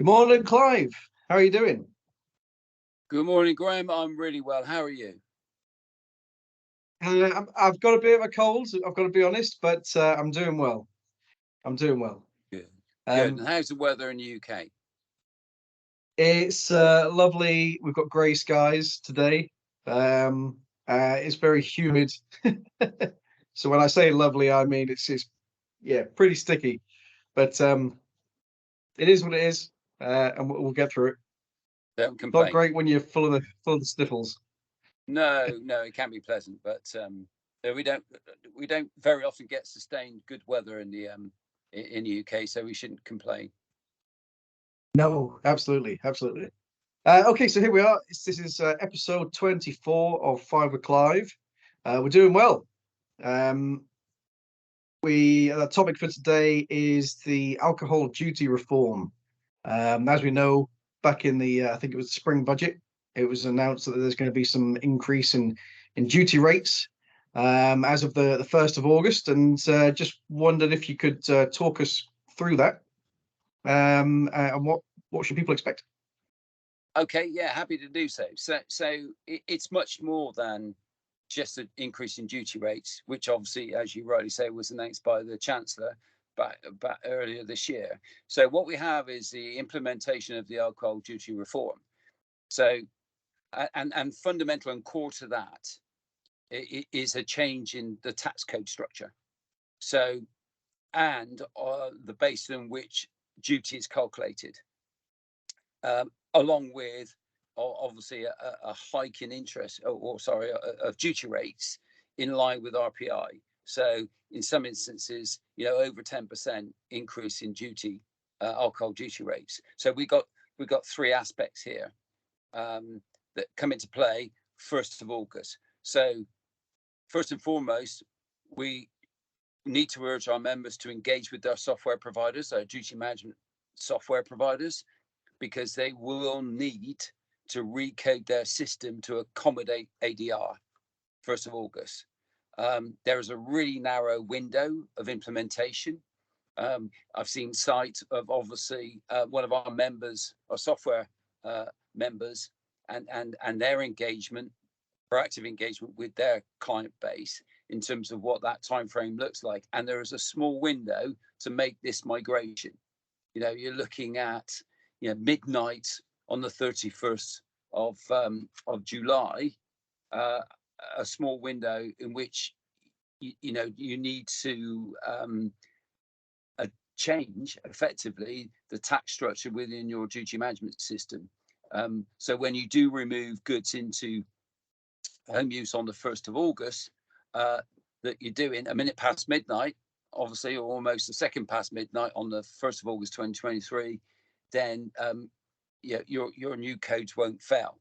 Good morning, Clive. How are you doing? Good morning, Graham. I'm really well. How are you? I've got a bit of a cold, I've got to be honest, but I'm doing well. I'm doing well. Good. Good. Um, And how's the weather in the UK? it's lovely. We've got grey skies today. Um, it's very humid. So when I say lovely, I mean it's yeah, pretty sticky. But it is what it is, and we'll get through it. Don't Not complain. great when you're full of the sniffles. No, no, it can be pleasant, but we don't very often get sustained good weather in the UK, so we shouldn't complain. No, absolutely, absolutely. Okay, so here we are. This is episode 24 of Five with Clive. We're doing well. Um, the topic for today is the alcohol duty reform. As we know, back in the I think it was the spring budget, it was announced that there's going to be some increase in duty rates as of the 1st of August, and just wondered if you could talk us through that and what should people expect? Okay, yeah, happy to do so. It's much more than just an increase in duty rates, which obviously, as you rightly say, was announced by the Chancellor back earlier this year. So what we have is the implementation of the alcohol duty reform. So and fundamental and core to that is a change in the tax code structure. So and the basis on which duty is calculated, along with obviously a hike in interest, or sorry, of duty rates in line with RPI. So in some instances, over 10% increase in duty, alcohol duty rates. So we got three aspects here that come into play 1st of August. So first and foremost, we need to urge our members to engage with their software providers, our duty management software providers, because they will need to recode their system to accommodate ADR 1st of August. There is a really narrow window of implementation. I've seen sites of obviously one of our members, our software members, and their engagement, proactive engagement with their client base in terms of what that time frame looks like. And there is a small window to make this migration. You're looking at midnight on the 31st of July, uh, a small window in which you need to change effectively the tax structure within your duty management system. So when you do remove goods into home use on the 1st of August, uh, that you're doing a minute past midnight, obviously, or almost a second past midnight on the 1st of August 2023, then your new codes won't fail.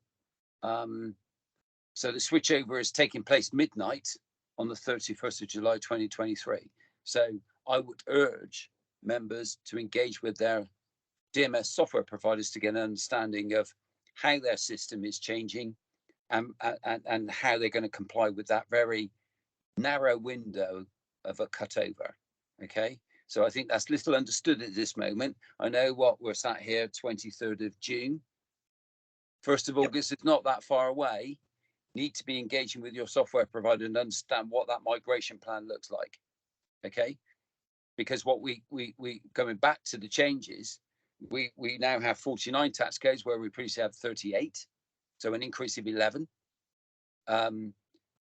So the switchover is taking place midnight on the 31st of July 2023. So I would urge members to engage with their DMS software providers to get an understanding of how their system is changing, and how they're going to comply with that very narrow window of a cutover. Okay, so I think that's little understood at this moment. I know what we're sat here, 23rd of June. 1st of Yep. August is not that far away. Need to be engaging with your software provider and understand what that migration plan looks like. Okay, because what we going back to the changes, we now have 49 tax codes where we previously had 38, so an increase of 11.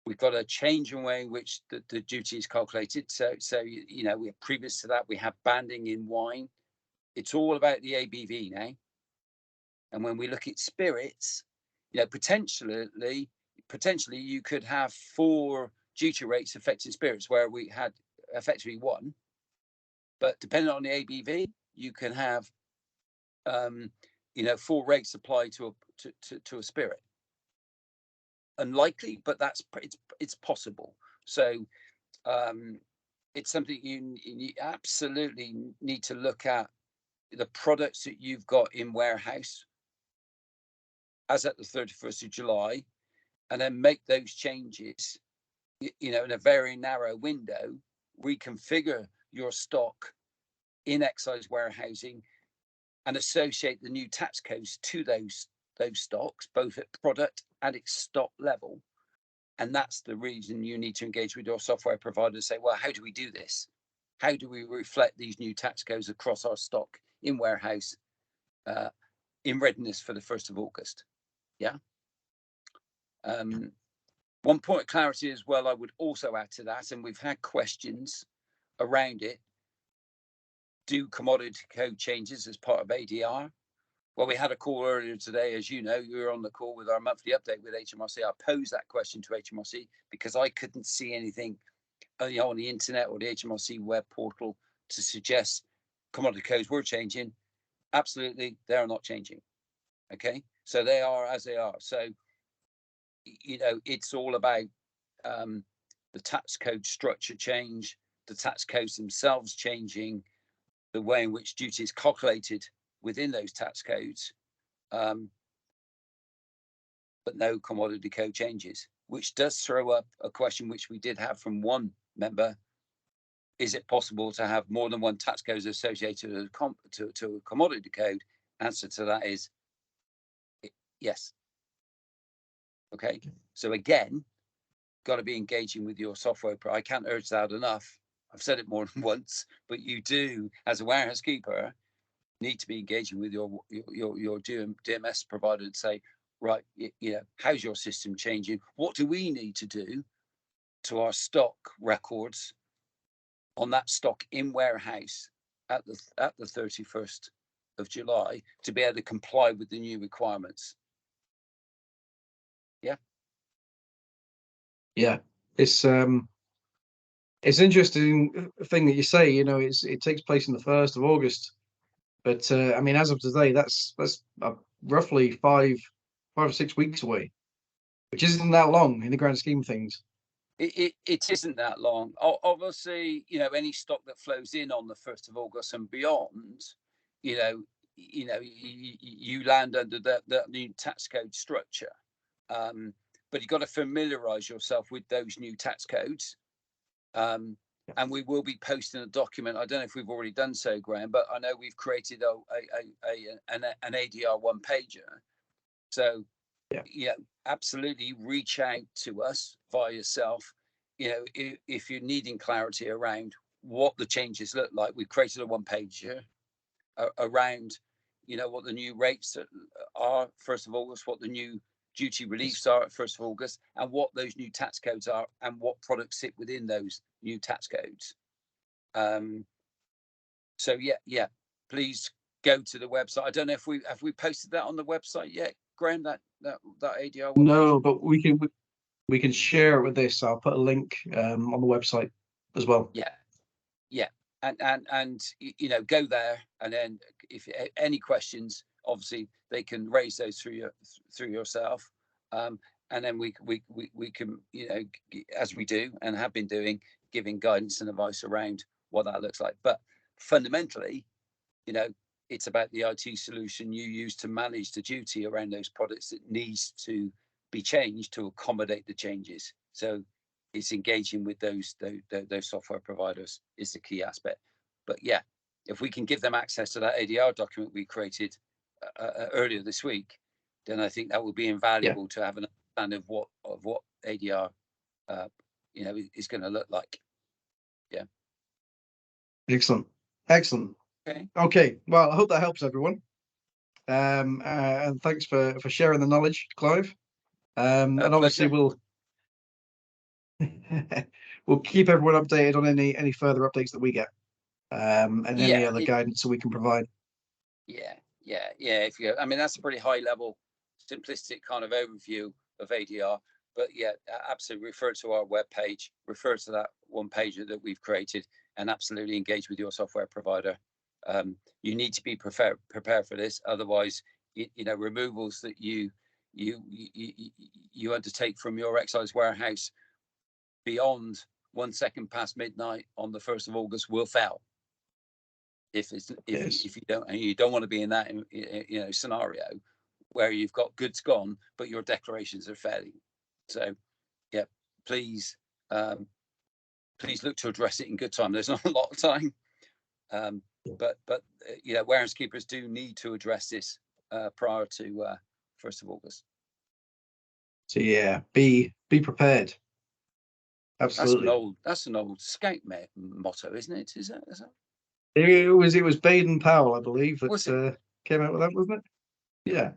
We've got a change in way in which the duty is calculated. So we previous to that we have banding in wine. It's all about the ABV now. And when we look at spirits, potentially you could have 4 duty rates affecting spirits where we had effectively 1. But depending on the ABV, you can have 4 rates applied to a spirit. Unlikely, but it's possible. So it's something you absolutely need to look at, the products that you've got in warehouse as at the 31st of July, and then make those changes, in a very narrow window, reconfigure your stock in excise warehousing and associate the new tax codes to those stocks, both at product and its stock level. And that's the reason you need to engage with your software provider and say, well, how do we do this? How do we reflect these new tax codes across our stock in warehouse in readiness for the 1st of August? Yeah. One point of clarity as well, I would also add to that, and we've had questions around it. Do commodity code changes as part of ADR? Well, we had a call earlier today, as you know, you were on the call with our monthly update with HMRC. I posed that question to HMRC because I couldn't see anything on the internet or the HMRC web portal to suggest commodity codes were changing. Absolutely, they are not changing. Okay, so they are as they are. So, it's all about the tax code structure change, the tax codes themselves changing, the way in which duty is calculated within those tax codes, but no commodity code changes, which does throw up a question which we did have from one member. Is it possible to have more than one tax code associated to a commodity code? Answer to that is yes. Okay, so again, got to be engaging with your software. I can't urge that enough. I've said it more than once, but you do, as a warehouse keeper, need to be engaging with your DMS provider and say, right, how's your system changing? What do we need to do to our stock records on that stock in warehouse at the 31st of July to be able to comply with the new requirements? Yeah. Yeah, it's interesting thing that you say. It takes place on the 1st of August, but I mean, as of today, that's roughly 5 or 6 weeks away, which isn't that long in the grand scheme of things. It isn't that long. Obviously, any stock that flows in on the 1st of August and beyond, you land under the new tax code structure. But you've got to familiarise yourself with those new tax codes. And we will be posting a document. I don't know if we've already done so, Graham, but I know we've created an ADR one-pager. So, absolutely reach out to us via yourself. If you're needing clarity around what the changes look like, we've created a one-pager around, what the new rates are 1st of August, what the new duty reliefs are at 1st of August, and what those new tax codes are, and what products sit within those new tax codes. So please go to the website. I don't know if we posted that on the website yet, Graham. That ADR one. No, but we can share it with this. I'll put a link on the website as well. Yeah, and go there, and then if any questions, obviously they can raise those through yourself, and then we can, as we do and have been doing, giving guidance and advice around what that looks like. But fundamentally, it's about the IT solution you use to manage the duty around those products that needs to be changed to accommodate the changes. So it's engaging with those software providers is the key aspect. But if we can give them access to that ADR document we created earlier this week, then I think that will be invaluable to have an understanding of what ADR is going to look like. Yeah. Excellent. Okay. Well, I hope that helps everyone. And thanks for sharing the knowledge, Clive. And obviously we'll keep everyone updated on any further updates that we get, and any other guidance that we can provide. I mean, that's a pretty high level, simplistic kind of overview of ADR. But absolutely refer to our webpage, refer to that one page that we've created, and absolutely engage with your software provider. You need to be prepared for this. Otherwise, removals that you undertake from your excise warehouse beyond 1 second past midnight on the 1st of August will fail. If you don't want to be in that scenario where you've got goods gone but your declarations are failing. So please look to address it in good time. There's not a lot of time, but you know, warehouse keepers do need to address this prior to 1st of August. So yeah, be prepared. Absolutely. That's an old scout motto, isn't it? Is that? It was Baden Powell, I believe, Was it? that came out with that, wasn't it? Yeah.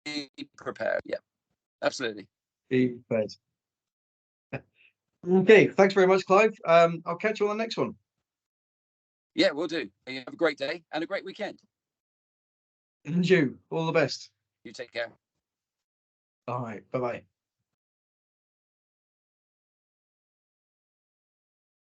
Be prepared. Yeah, absolutely. Be prepared. Okay, thanks very much, Clive. I'll catch you on the next one. Yeah, we'll do. You have a great day and a great weekend. And you, all the best. You take care. All right, bye-bye.